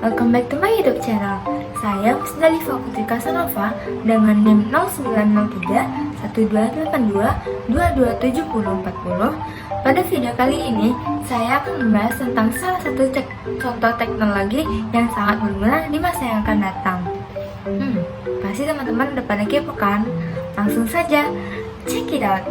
welcome back to my YouTube channel. Saya Musdalifah Putri Kasanova dengan NIM 0903 1282 227040. Pada video kali ini, saya akan membahas tentang salah satu contoh teknologi yang sangat berguna di masa yang akan datang. Pasti teman-teman udah pada kepo kan? Langsung saja, check it out!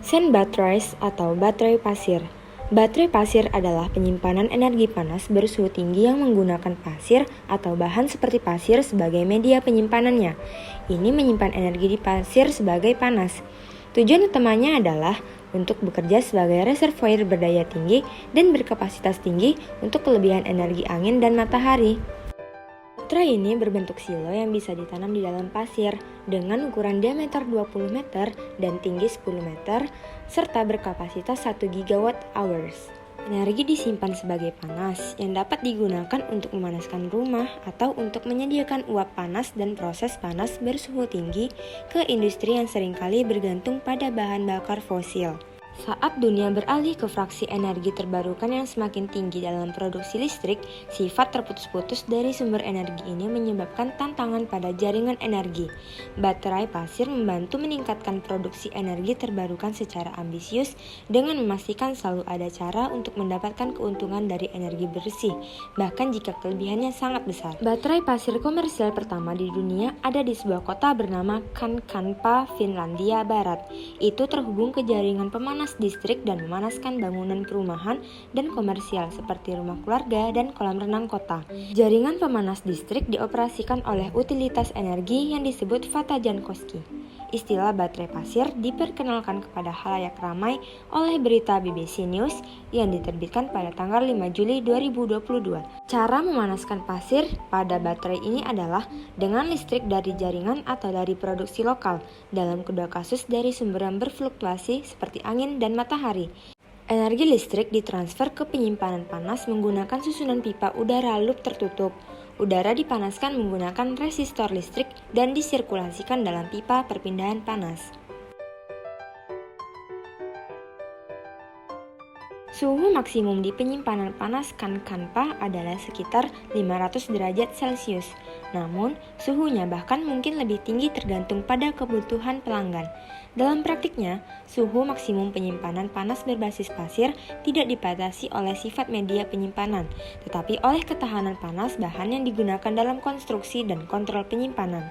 Sand batteries atau baterai pasir. Baterai pasir adalah penyimpanan energi panas bersuhu tinggi yang menggunakan pasir atau bahan seperti pasir sebagai media penyimpanannya. Ini menyimpan energi di pasir sebagai panas. Tujuan utamanya adalah untuk bekerja sebagai reservoir berdaya tinggi dan berkapasitas tinggi untuk kelebihan energi angin dan matahari. Baterai ini berbentuk silo yang bisa ditanam di dalam pasir dengan ukuran diameter 20 meter dan tinggi 10 meter serta berkapasitas 1 gigawatt hours. Energi disimpan sebagai panas yang dapat digunakan untuk memanaskan rumah atau untuk menyediakan uap panas dan proses panas bersuhu tinggi ke industri yang seringkali bergantung pada bahan bakar fosil. Saat dunia beralih ke fraksi energi terbarukan yang semakin tinggi dalam produksi listrik, sifat terputus-putus dari sumber energi ini menyebabkan tantangan pada jaringan energi. Baterai pasir membantu meningkatkan produksi energi terbarukan secara ambisius dengan memastikan selalu ada cara untuk mendapatkan keuntungan dari energi bersih, bahkan jika kelebihannya sangat besar. Baterai pasir komersial pertama di dunia ada di sebuah kota bernama Kankaanpää, Finlandia Barat. Itu terhubung ke jaringan pemanas distrik dan memanaskan bangunan perumahan dan komersial seperti rumah keluarga dan kolam renang kota. Jaringan pemanas distrik dioperasikan oleh utilitas energi yang disebut Vatajankoski. Istilah baterai pasir diperkenalkan kepada khalayak ramai oleh berita BBC News yang diterbitkan pada tanggal 5 Juli 2022. Cara memanaskan pasir pada baterai ini adalah dengan listrik dari jaringan atau dari produksi lokal, dalam kedua kasus dari sumber yang berfluktuasi seperti angin dan matahari. Energi listrik ditransfer ke penyimpanan panas menggunakan susunan pipa udara loop tertutup. Udara dipanaskan menggunakan resistor listrik dan disirkulasikan dalam pipa perpindahan panas. Suhu maksimum di penyimpanan panas Kankaanpää adalah sekitar 500 derajat Celcius. Namun, suhunya bahkan mungkin lebih tinggi tergantung pada kebutuhan pelanggan. Dalam praktiknya, suhu maksimum penyimpanan panas berbasis pasir tidak dibatasi oleh sifat media penyimpanan, tetapi oleh ketahanan panas bahan yang digunakan dalam konstruksi dan kontrol penyimpanan.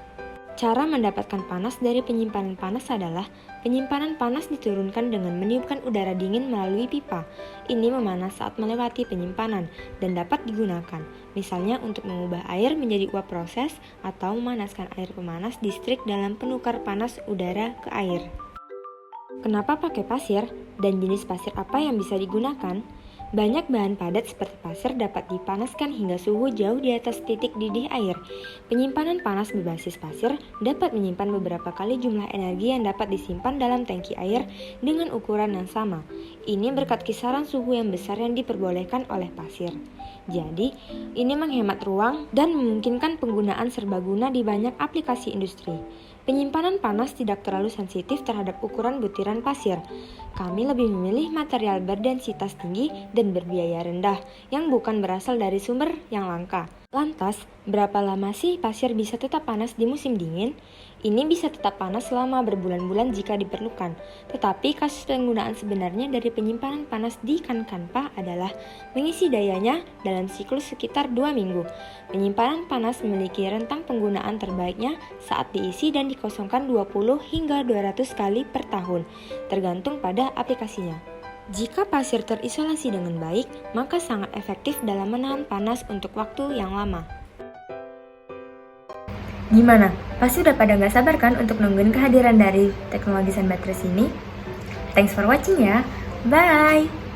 Cara mendapatkan panas dari penyimpanan panas adalah penyimpanan panas diturunkan dengan meniupkan udara dingin melalui pipa. Ini memanas saat melewati penyimpanan dan dapat digunakan, misalnya untuk mengubah air menjadi uap proses atau memanaskan air pemanas distrik dalam penukar panas udara ke air. Kenapa pakai pasir dan jenis pasir apa yang bisa digunakan? Banyak bahan padat seperti pasir dapat dipanaskan hingga suhu jauh di atas titik didih air. Penyimpanan panas berbasis pasir dapat menyimpan beberapa kali jumlah energi yang dapat disimpan dalam tangki air dengan ukuran yang sama. Ini berkat kisaran suhu yang besar yang diperbolehkan oleh pasir. Jadi, ini menghemat ruang dan memungkinkan penggunaan serbaguna di banyak aplikasi industri. Penyimpanan panas tidak terlalu sensitif terhadap ukuran butiran pasir. Kami lebih memilih material berdensitas tinggi dan berbiaya rendah, yang bukan berasal dari sumber yang langka. Lantas, berapa lama sih pasir bisa tetap panas di musim dingin? Ini bisa tetap panas selama berbulan-bulan jika diperlukan. Tetapi kasus penggunaan sebenarnya dari penyimpanan panas di Kankaanpää adalah mengisi dayanya dalam siklus sekitar 2 minggu. Penyimpanan panas memiliki rentang penggunaan terbaiknya saat diisi dan dikosongkan 20 hingga 200 kali per tahun, tergantung pada aplikasinya. Jika pasir terisolasi dengan baik, maka sangat efektif dalam menahan panas untuk waktu yang lama. Gimana? Pasti udah pada gak sabar kan untuk nungguin kehadiran dari teknologi sand batteries ini? Thanks for watching ya. Bye!